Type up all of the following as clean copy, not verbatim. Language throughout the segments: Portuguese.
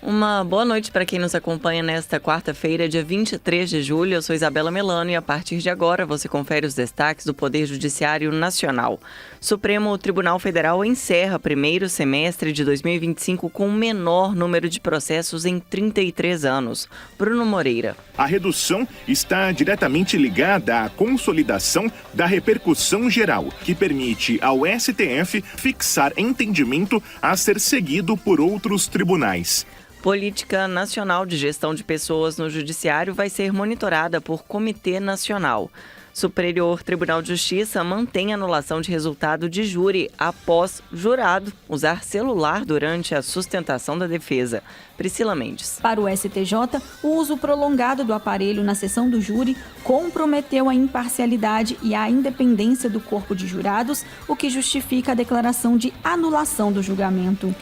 Uma boa noite para quem nos acompanha nesta quarta-feira, dia 23 de julho. Eu sou Isabela Melano e a partir de agora você confere os destaques do Poder Judiciário Nacional. Supremo Tribunal Federal encerra primeiro semestre de 2025 com o menor número de processos em 33 anos. Bruno Moreira. A redução está diretamente ligada à consolidação da repercussão geral, que permite ao STF fixar entendimento a ser seguido por outros tribunais. Política Nacional de Gestão de Pessoas no Judiciário vai ser monitorada por Comitê Nacional. Superior Tribunal de Justiça mantém anulação de resultado de júri após jurado usar celular durante a sustentação da defesa. Priscila Mendes. Para o STJ, o uso prolongado do aparelho na sessão do júri comprometeu a imparcialidade e a independência do corpo de jurados, o que justifica a declaração de anulação do julgamento.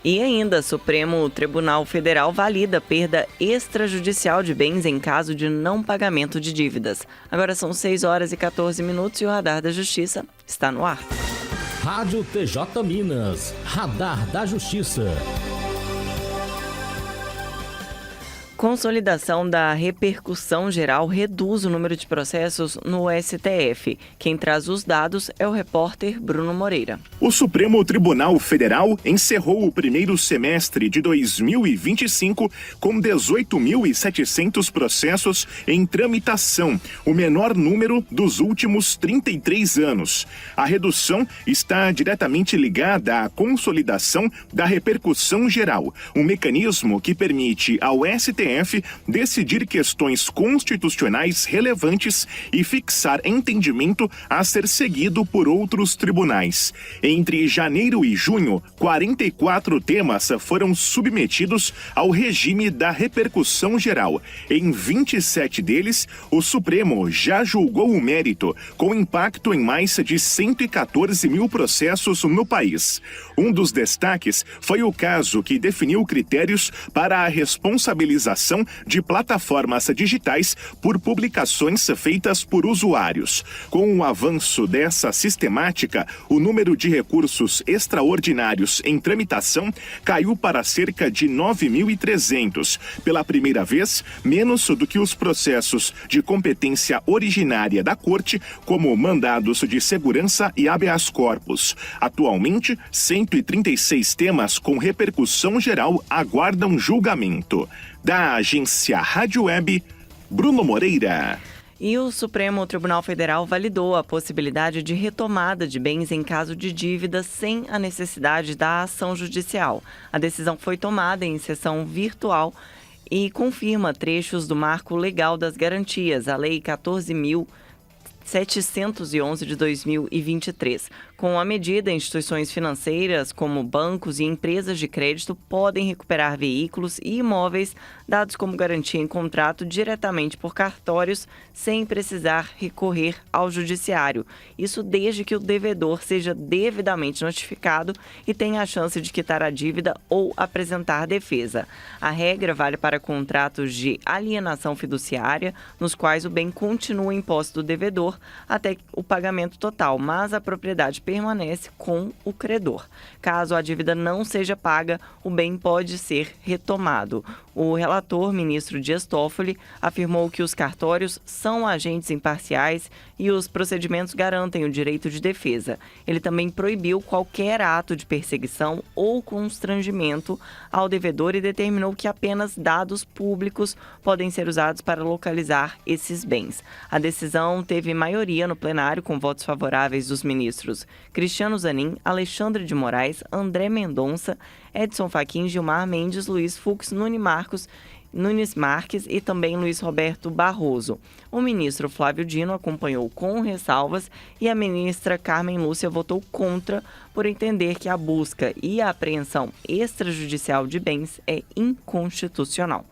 E ainda, Supremo Tribunal Federal valida perda extrajudicial de bens em caso de não pagamento de dívidas. Agora são 6 horas e 14 minutos e o Radar da Justiça está no ar. Rádio TJ Minas, Radar da Justiça. Consolidação da repercussão geral reduz o número de processos no STF. Quem traz os dados é o repórter Bruno Moreira. O Supremo Tribunal Federal encerrou o primeiro semestre de 2025 com 18.700 processos em tramitação, o menor número dos últimos 33 anos. A redução está diretamente ligada à consolidação da repercussão geral, um mecanismo que permite ao STF decidir questões constitucionais relevantes e fixar entendimento a ser seguido por outros tribunais. Entre janeiro e junho, 44 temas foram submetidos ao regime da repercussão geral. Em 27 deles, o Supremo já julgou o mérito, com impacto em mais de 114 mil processos no país. Um dos destaques foi o caso que definiu critérios para a responsabilização de plataformas digitais por publicações feitas por usuários. Com o avanço dessa sistemática, o número de recursos extraordinários em tramitação caiu para cerca de 9.300. Pela primeira vez, menos do que os processos de competência originária da Corte, como mandados de segurança e habeas corpus. Atualmente, 136 temas com repercussão geral aguardam julgamento. Da agência Rádio Web, Bruno Moreira. E o Supremo Tribunal Federal validou a possibilidade de retomada de bens em caso de dívida sem a necessidade da ação judicial. A decisão foi tomada em sessão virtual e confirma trechos do Marco Legal das Garantias, a Lei 14.711 de 2023. Com a medida, instituições financeiras, como bancos e empresas de crédito, podem recuperar veículos e imóveis dados como garantia em contrato diretamente por cartórios, sem precisar recorrer ao judiciário. Isso desde que o devedor seja devidamente notificado e tenha a chance de quitar a dívida ou apresentar defesa. A regra vale para contratos de alienação fiduciária, nos quais o bem continua em posse do devedor até o pagamento total, mas a propriedade permanece com o credor. Caso a dívida não seja paga, o bem pode ser retomado. O relator, ministro Dias Toffoli, afirmou que os cartórios são agentes imparciais e os procedimentos garantem o direito de defesa. Ele também proibiu qualquer ato de perseguição ou constrangimento ao devedor e determinou que apenas dados públicos podem ser usados para localizar esses bens. A decisão teve maioria no plenário, com votos favoráveis dos ministros Cristiano Zanin, Alexandre de Moraes, André Mendonça, Edson Fachin, Gilmar Mendes, Luiz Fux, Nunes Marques e também Luiz Roberto Barroso. O ministro Flávio Dino acompanhou com ressalvas e a ministra Carmen Lúcia votou contra por entender que a busca e a apreensão extrajudicial de bens é inconstitucional.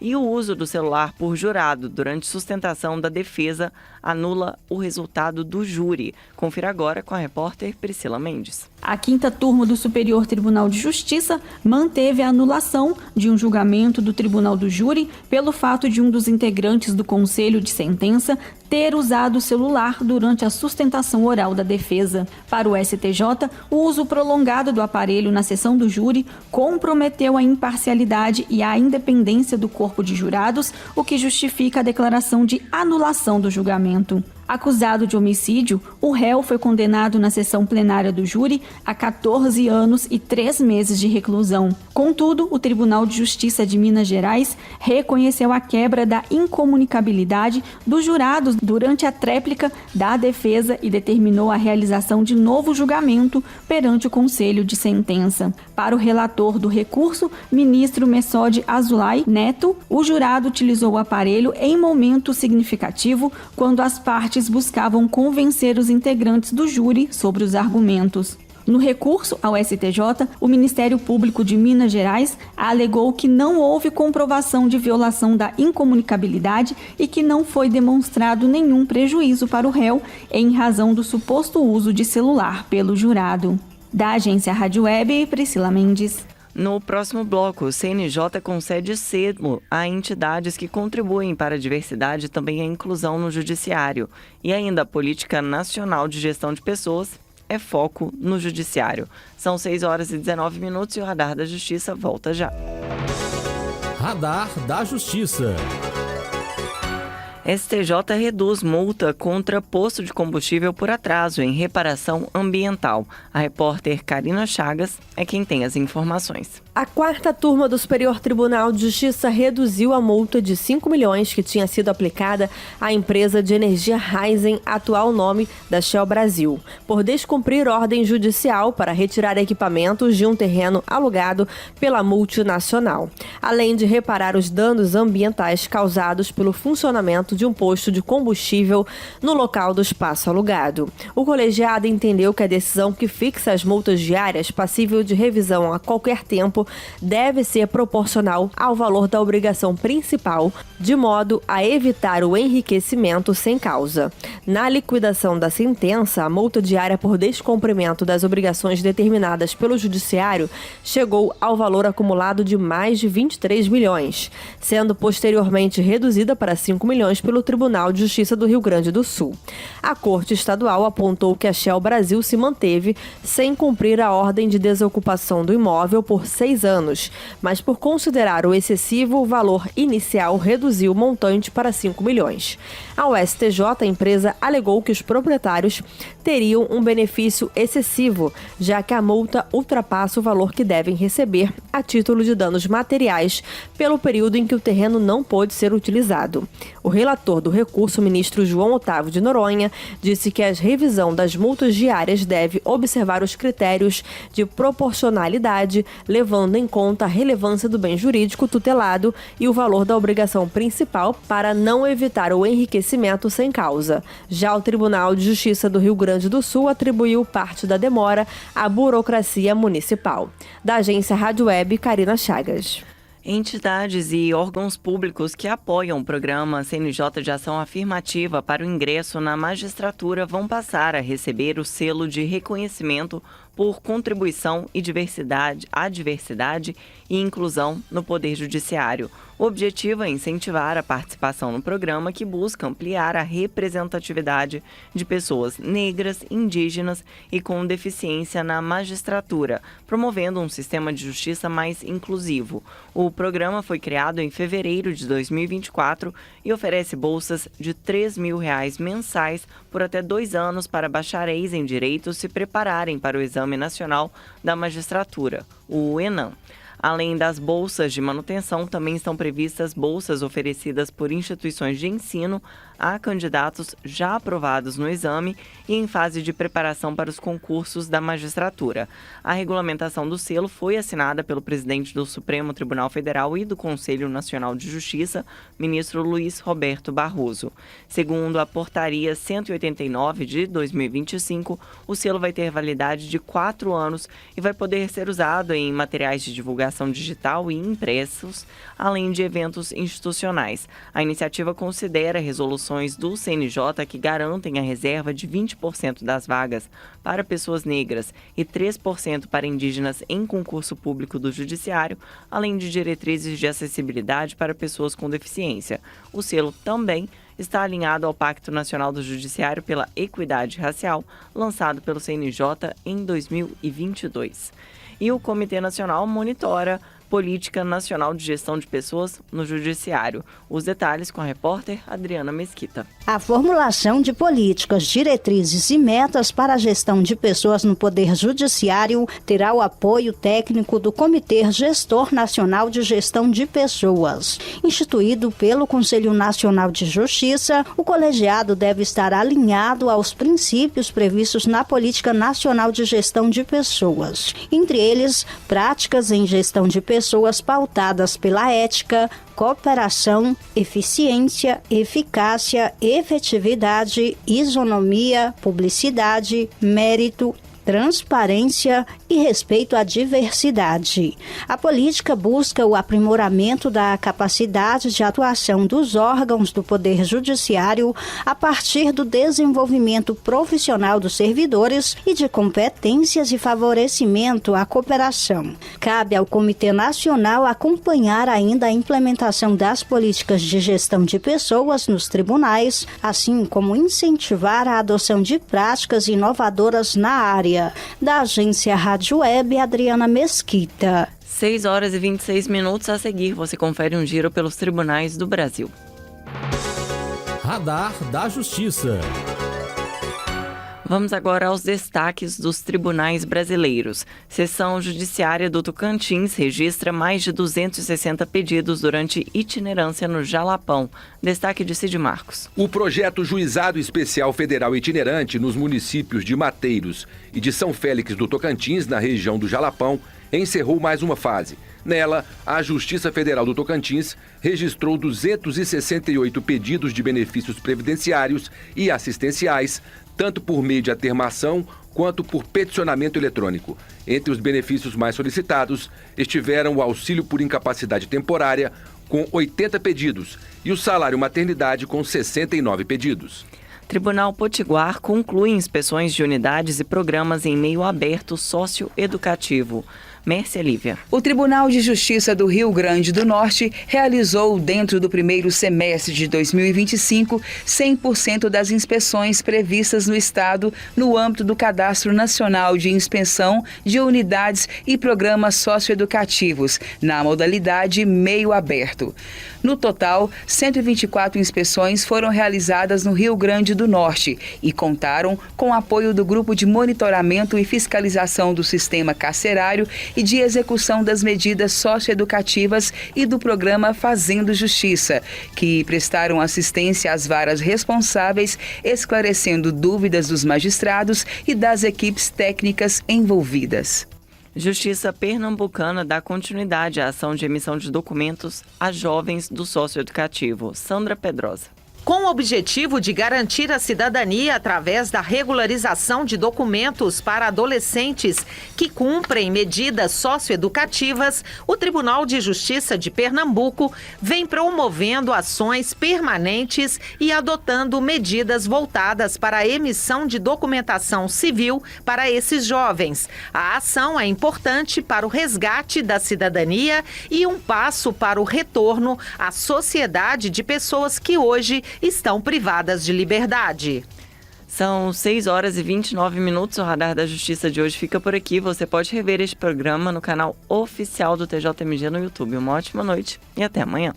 E o uso do celular por jurado durante sustentação da defesa anula o resultado do júri. Confira agora com a repórter Priscila Mendes. A quinta turma do Superior Tribunal de Justiça manteve a anulação de um julgamento do Tribunal do Júri pelo fato de um dos integrantes do Conselho de Sentença ter usado o celular durante a sustentação oral da defesa. Para o STJ, o uso prolongado do aparelho na sessão do júri comprometeu a imparcialidade e a independência do corpo de jurados, o que justifica a declaração de anulação do julgamento. Acusado de homicídio, o réu foi condenado na sessão plenária do júri a 14 anos e 3 meses de reclusão. Contudo, o Tribunal de Justiça de Minas Gerais reconheceu a quebra da incomunicabilidade dos jurados durante a tréplica da defesa e determinou a realização de novo julgamento perante o Conselho de Sentença. Para o relator do recurso, ministro Messode Azulay Neto, o jurado utilizou o aparelho em momento significativo quando as partes buscavam convencer os integrantes do júri sobre os argumentos. No recurso ao STJ, o Ministério Público de Minas Gerais alegou que não houve comprovação de violação da incomunicabilidade e que não foi demonstrado nenhum prejuízo para o réu em razão do suposto uso de celular pelo jurado. Da agência Rádio Web, Priscila Mendes. No próximo bloco, o CNJ concede selo a entidades que contribuem para a diversidade e também a inclusão no judiciário. E ainda a Política Nacional de Gestão de Pessoas é foco no judiciário. São 6h19 e o Radar da Justiça volta já. Radar da Justiça. STJ reduz multa contra posto de combustível por atraso em reparação ambiental. A repórter Karina Chagas é quem tem as informações. A 4ª turma do Superior Tribunal de Justiça reduziu a multa de 5 milhões que tinha sido aplicada à empresa de energia Raizen, atual nome da Shell Brasil, por descumprir ordem judicial para retirar equipamentos de um terreno alugado pela multinacional, além de reparar os danos ambientais causados pelo funcionamento de um posto de combustível no local do espaço alugado. O colegiado entendeu que a decisão que fixa as multas diárias passível de revisão a qualquer tempo deve ser proporcional ao valor da obrigação principal, de modo a evitar o enriquecimento sem causa. Na liquidação da sentença, a multa diária por descumprimento das obrigações determinadas pelo Judiciário chegou ao valor acumulado de mais de 23 milhões, sendo posteriormente reduzida para 5 milhões pelo Tribunal de Justiça do Rio Grande do Sul. A Corte Estadual apontou que a Shell Brasil se manteve sem cumprir a ordem de desocupação do imóvel por 6 anos, mas por considerar o excessivo, o valor inicial reduziu o montante para 5 milhões. Ao STJ, a empresa alegou que os proprietários teriam um benefício excessivo, já que a multa ultrapassa o valor que devem receber a título de danos materiais pelo período em que o terreno não pôde ser utilizado. O relator do recurso, o ministro João Otávio de Noronha, disse que a revisão das multas diárias deve observar os critérios de proporcionalidade, levando em conta a relevância do bem jurídico tutelado e o valor da obrigação principal para não evitar o enriquecimento sem causa. Já o Tribunal de Justiça do Rio Grande do Sul atribuiu parte da demora à burocracia municipal. Da agência Rádio Web, Karina Chagas. Entidades e órgãos públicos que apoiam o programa CNJ de Ação Afirmativa para o ingresso na magistratura vão passar a receber o selo de reconhecimento por contribuição à diversidade e inclusão no Poder Judiciário. O objetivo é incentivar a participação no programa que busca ampliar a representatividade de pessoas negras, indígenas e com deficiência na magistratura, promovendo um sistema de justiça mais inclusivo. O programa foi criado em fevereiro de 2024 e oferece bolsas de R$ 3 mil mensais por até 2 anos para bacharéis em Direito se prepararem para o Exame Nacional da Magistratura, o ENAM. Além das bolsas de manutenção, também estão previstas bolsas oferecidas por instituições de ensino a candidatos já aprovados no exame e em fase de preparação para os concursos da magistratura. A regulamentação do selo foi assinada pelo presidente do Supremo Tribunal Federal e do Conselho Nacional de Justiça, ministro Luiz Roberto Barroso. Segundo a Portaria 189 de 2025, o selo vai ter validade de 4 anos e vai poder ser usado em materiais de divulgação comunicação digital e impressos, além de eventos institucionais. A iniciativa considera resoluções do CNJ que garantem a reserva de 20% das vagas para pessoas negras e 3% para indígenas em concurso público do Judiciário, além de diretrizes de acessibilidade para pessoas com deficiência. O selo também está alinhado ao Pacto Nacional do Judiciário pela Equidade Racial, lançado pelo CNJ em 2022. E o Comitê Nacional monitora Política Nacional de Gestão de Pessoas no Judiciário. Os detalhes com a repórter Adriana Mesquita. A formulação de políticas, diretrizes e metas para a gestão de pessoas no Poder Judiciário terá o apoio técnico do Comitê Gestor Nacional de Gestão de Pessoas. Instituído pelo Conselho Nacional de Justiça, o colegiado deve estar alinhado aos princípios previstos na Política Nacional de Gestão de Pessoas. Entre eles, práticas em gestão de pessoas pautadas pela ética, cooperação, eficiência, eficácia, efetividade, isonomia, publicidade, mérito, transparência e respeito à diversidade. A política busca o aprimoramento da capacidade de atuação dos órgãos do Poder Judiciário a partir do desenvolvimento profissional dos servidores e de competências e favorecimento à cooperação. Cabe ao Comitê Nacional acompanhar ainda a implementação das políticas de gestão de pessoas nos tribunais, assim como incentivar a adoção de práticas inovadoras na área. Da agência Rádio Web, Adriana Mesquita. 6 horas e 26 minutos. A seguir, você confere um giro pelos tribunais do Brasil. Radar da Justiça. Vamos agora aos destaques dos tribunais brasileiros. Seção Judiciária do Tocantins registra mais de 260 pedidos durante itinerância no Jalapão. Destaque de Cid Marcos. O projeto Juizado Especial Federal Itinerante nos municípios de Mateiros e de São Félix do Tocantins, na região do Jalapão, encerrou mais uma fase. Nela, a Justiça Federal do Tocantins registrou 268 pedidos de benefícios previdenciários e assistenciais, tanto por meio de atermação quanto por peticionamento eletrônico. Entre os benefícios mais solicitados estiveram o auxílio por incapacidade temporária, com 80 pedidos, e o salário maternidade, com 69 pedidos. Tribunal Potiguar conclui inspeções de unidades e programas em meio aberto socioeducativo. Mércia Lívia. O Tribunal de Justiça do Rio Grande do Norte realizou, dentro do primeiro semestre de 2025, 100% das inspeções previstas no Estado no âmbito do Cadastro Nacional de Inspeção de Unidades e Programas Socioeducativos, na modalidade meio aberto. No total, 124 inspeções foram realizadas no Rio Grande do Norte e contaram com o apoio do Grupo de Monitoramento e Fiscalização do Sistema Carcerário e de Execução das Medidas Socioeducativas e do Programa Fazendo Justiça, que prestaram assistência às varas responsáveis, esclarecendo dúvidas dos magistrados e das equipes técnicas envolvidas. Justiça Pernambucana dá continuidade à ação de emissão de documentos a jovens do socioeducativo. Sandra Pedrosa. Com o objetivo de garantir a cidadania através da regularização de documentos para adolescentes que cumprem medidas socioeducativas, o Tribunal de Justiça de Pernambuco vem promovendo ações permanentes e adotando medidas voltadas para a emissão de documentação civil para esses jovens. A ação é importante para o resgate da cidadania e um passo para o retorno à sociedade de pessoas que hoje estão privadas de liberdade. São 6 horas e 29 minutos. O Radar da Justiça de hoje fica por aqui. Você pode rever este programa no canal oficial do TJMG no YouTube. Uma ótima noite e até amanhã.